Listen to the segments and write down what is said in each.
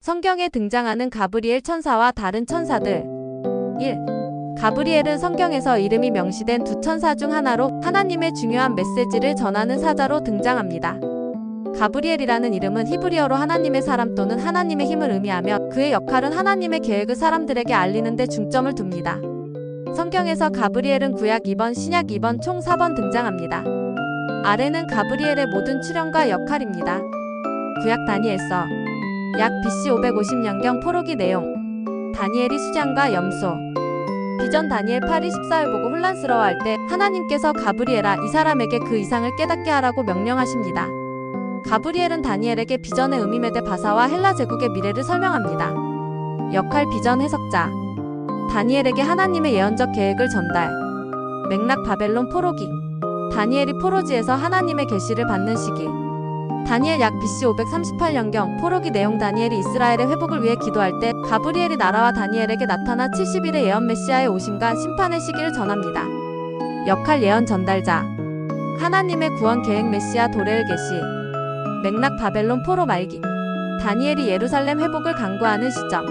성경에 등장하는 가브리엘 천사와 다른 천사들. 1. 가브리엘은 성경에서 이름이 명시된 두 천사 중 하나로 하나님의 중요한 메시지를 전하는 사자로 등장합니다. 가브리엘이라는 이름은 히브리어로 하나님의 사람 또는 하나님의 힘을 의미하며 그의 역할은 하나님의 계획을 사람들에게 알리는 데 중점을 둡니다. 성경에서 가브리엘은 구약 2번, 신약 2번, 총 4번 등장합니다. 아래는 가브리엘의 모든 출현과 역할입니다. 구약 다니엘서 약 BC 550년경 포로기 내용. 다니엘이 수장과 염소. 비전 다니엘 8이 14을 보고 혼란스러워할 때 하나님께서 가브리엘아 이 사람에게 그 이상을 깨닫게 하라고 명령하십니다. 가브리엘은 다니엘에게 비전의 의미메데 바사와 헬라 제국의 미래를 설명합니다. 역할 비전 해석자. 다니엘에게 하나님의 예언적 계획을 전달. 맥락 바벨론 포로기. 다니엘이 포로지에서 하나님의 계시를 받는 시기. 다니엘 약 BC 538년경 포로기 내용. 다니엘이 이스라엘의 회복을 위해 기도할 때 가브리엘이 나라와 다니엘에게 나타나 70일의 예언 메시아의 오심과 심판의 시기를 전합니다. 역할 예언 전달자. 하나님의 구원 계획 메시아 도래의 계시. 맥락 바벨론 포로 말기. 다니엘이 예루살렘 회복을 간구하는 시점.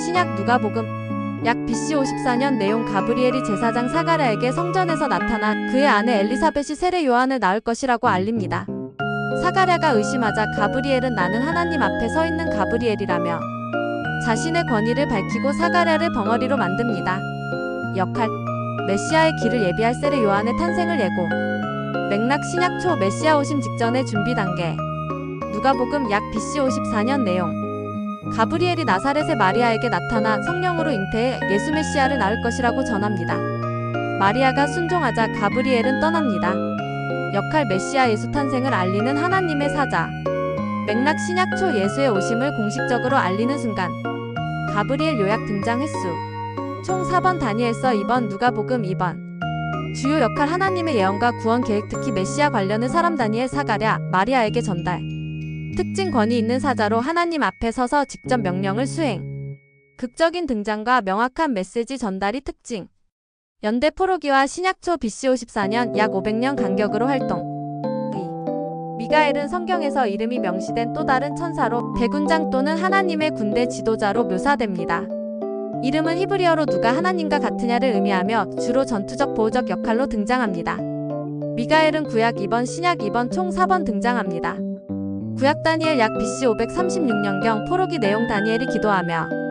신약 누가복음 약 BC 54년 내용. 가브리엘이 제사장 사가랴에게 성전에서 나타나 그의 아내 엘리사벳이 세례 요한을 낳을 것이라고 알립니다. 사가랴가 의심하자 가브리엘은 나는 하나님 앞에 서 있는 가브리엘이라며 자신의 권위를 밝히고 사가랴를 벙어리로 만듭니다. 역할 메시아의 길을 예비할 세례 요한의 탄생을 예고. 맥락 신약 초 메시아 오심 직전의 준비 단계. 누가복음 약 BC 54년 내용. 가브리엘이 나사렛의 마리아에게 나타나 성령으로 잉태해 예수 메시아를 낳을 것이라고 전합니다. 마리아가 순종하자 가브리엘은 떠납니다. 역할 메시아 예수 탄생을 알리는 하나님의 사자. 맥락 신약 초 예수의 오심을 공식적으로 알리는 순간. 가브리엘 요약 등장 횟수 총 4번 다니엘서 2번 누가복음 2번. 주요 역할 하나님의 예언과 구원 계획 특히 메시아 관련은 사람 다니엘 사가랴 마리아에게 전달. 특징 권위 있는 사자로 하나님 앞에 서서 직접 명령을 수행. 극적인 등장과 명확한 메시지 전달이 특징. 연대 포로기와 신약초 BC 54년 약 500년 간격으로 활동. 미가엘은 성경에서 이름이 명시된 또 다른 천사로 대군장 또는 하나님의 군대 지도자로 묘사됩니다. 이름은 히브리어로 누가 하나님과 같으냐를 의미하며 주로 전투적 보호적 역할로 등장합니다. 미가엘은 구약 2번, 신약 2번, 총 4번 등장합니다. 구약 다니엘 약 BC 536년경 포로기 내용. 다니엘이 기도하며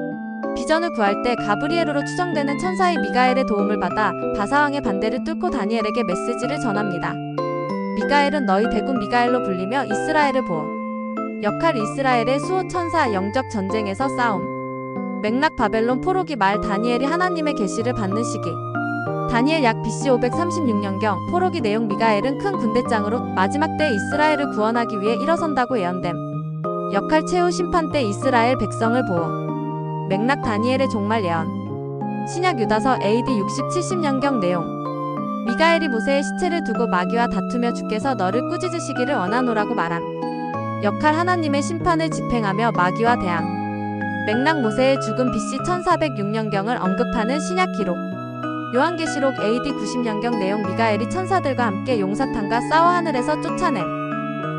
비전을 구할 때 가브리엘으로 추정되는 천사의 미가엘의 도움을 받아 바사왕의 반대를 뚫고 다니엘에게 메시지를 전합니다. 미가엘은 너희 대군 미가엘로 불리며 이스라엘을 보호. 역할 이스라엘의 수호 천사. 영적 전쟁에서 싸움. 맥락 바벨론 포로기 말. 다니엘이 하나님의 계시를 받는 시기. 다니엘 약 BC 536년경 포로기 내용. 미가엘은 큰 군대장으로 마지막 때 이스라엘을 구원하기 위해 일어선다고 예언됨. 역할 최후 심판 때 이스라엘 백성을 보호. 맥락 다니엘의 종말 예언. 신약 유다서 AD 60-70년경 내용. 미가엘이 모세의 시체를 두고 마귀와 다투며 주께서 너를 꾸짖으시기를 원하노라고 말함. 역할 하나님의 심판을 집행하며 마귀와 대항. 맥락 모세의 죽음 BC 1406년경을 언급하는 신약 기록. 요한계시록 AD 90년경 내용. 미가엘이 천사들과 함께 용사탄과 싸워 하늘에서 쫓아냄.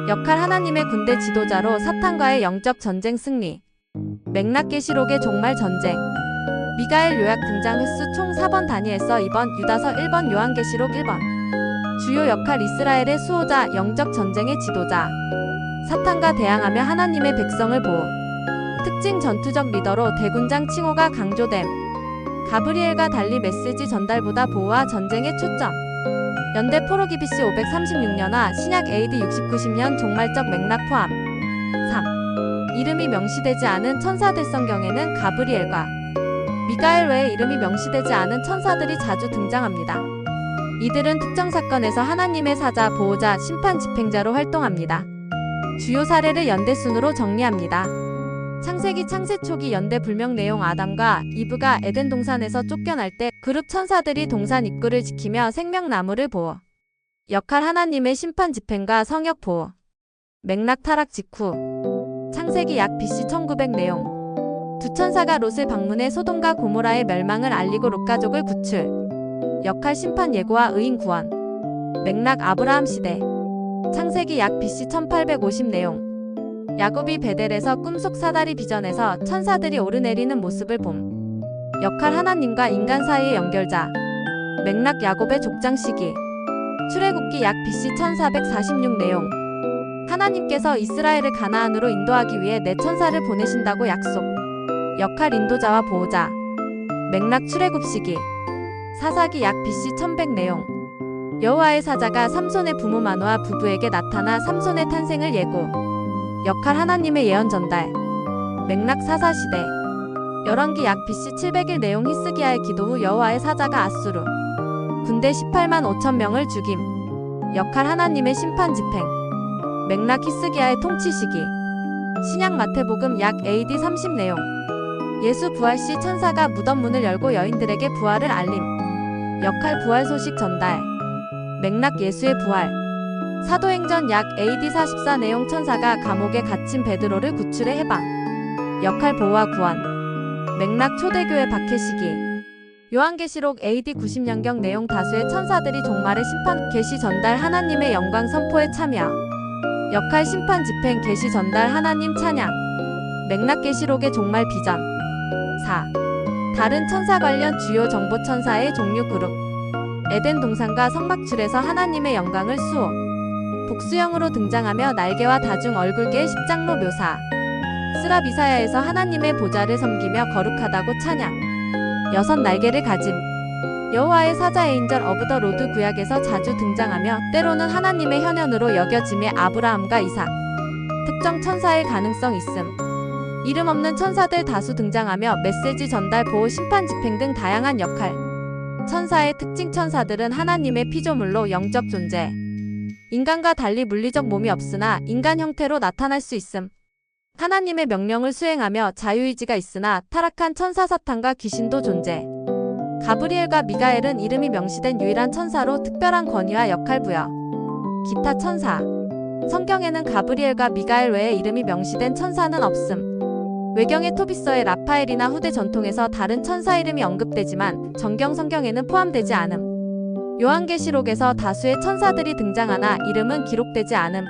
역할 하나님의 군대 지도자로 사탄과의 영적 전쟁 승리. 맥락 계시록의 종말 전쟁. 미가엘 요약 등장 횟수 총 4번 다니엘서 2번, 유다서 1번, 요한계시록 1번. 주요 역할 이스라엘의 수호자, 영적 전쟁의 지도자. 사탄과 대항하며 하나님의 백성을 보호. 특징 전투적 리더로 대군장 칭호가 강조됨. 가브리엘과 달리 메시지 전달보다 보호와 전쟁에 초점. 연대 포로기 BC 536년화 신약 AD 60-90년 종말적 맥락 포함. 3. 이름이 명시되지 않은 천사들. 성경에는 가브리엘과 미가엘 외에 이름이 명시되지 않은 천사들이 자주 등장합니다. 이들은 특정 사건에서 하나님의 사자, 보호자, 심판 집행자로 활동합니다. 주요 사례를 연대 순으로 정리합니다. 창세기 창세 초기 연대 불명 내용. 아담과 이브가 에덴 동산에서 쫓겨날 때 그룹 천사들이 동산 입구를 지키며 생명나무를 보호. 역할 하나님의 심판 집행과 성역 보호. 맥락 타락 직후. 창세기 약 BC 1900 내용. 두 천사가 롯을 방문해 소돔과 고모라의 멸망을 알리고 롯 가족을 구출. 역할 심판 예고와 의인 구원. 맥락 아브라함 시대. 창세기 약 BC 1850 내용. 야곱이 베델에서 꿈속 사다리 비전에서 천사들이 오르내리는 모습을 봄. 역할 하나님과 인간 사이의 연결자. 맥락 야곱의 족장 시기. 출애굽기 약 BC 1446 내용. 하나님께서 이스라엘을 가나안으로 인도하기 위해 내 천사를 보내신다고 약속. 역할 인도자와 보호자. 맥락 출애굽 시기. 사사기 약 BC 1100 내용. 여호와의 사자가 삼손의 부모 마노아 부부에게 나타나 삼손의 탄생을 예고. 역할 하나님의 예언 전달. 맥락 사사시대. 열왕기 약 BC 700일 내용. 히스기야의 기도 후 여호와의 사자가 아수르 군대 18만 5천 명을 죽임. 역할 하나님의 심판 집행. 맥락 히스기야의 통치 시기. 신약 마태복음 약 AD 30 내용. 예수 부활 시 천사가 무덤 문을 열고 여인들에게 부활을 알림. 역할 부활 소식 전달. 맥락 예수의 부활. 사도행전 약 AD 44 내용. 천사가 감옥에 갇힌 베드로를 구출해 해방. 역할 보호와 구원. 맥락 초대교회 박해 시기. 요한계시록 AD 90년경 내용. 다수의 천사들이 종말의 심판 계시 전달 하나님의 영광 선포에 참여. 역할 심판 집행 계시 전달 하나님 찬양. 맥락 계시록의 종말 비전. 4. 다른 천사 관련 주요 정보. 천사의 종류 그룹. 에덴 동산과 성막출에서 하나님의 영광을 수호. 복수형으로 등장하며 날개와 다중 얼굴개의 십장로 묘사. 스라 이사야에서 하나님의 보좌를 섬기며 거룩하다고 찬양. 6 날개를 가짐. 여호와의 사자 에인절 오브 더 로드. 구약에서 자주 등장하며 때로는 하나님의 현현으로 여겨짐의 아브라함과 이삭. 특정 천사의 가능성 있음. 이름 없는 천사들 다수 등장하며 메시지 전달, 보호, 심판 집행 등 다양한 역할. 천사의 특징. 천사들은 하나님의 피조물로 영적 존재. 인간과 달리 물리적 몸이 없으나 인간 형태로 나타날 수 있음. 하나님의 명령을 수행하며 자유의지가 있으나 타락한 천사 사탄과 귀신도 존재. 가브리엘과 미가엘은 이름이 명시된 유일한 천사로 특별한 권위와 역할 부여. 기타 천사. 성경에는 가브리엘과 미가엘 외에 이름이 명시된 천사는 없음. 외경의 토비서의 라파엘이나 후대 전통에서 다른 천사 이름이 언급되지만 정경 성경에는 포함되지 않음. 요한계시록에서 다수의 천사들이 등장하나 이름은 기록되지 않음.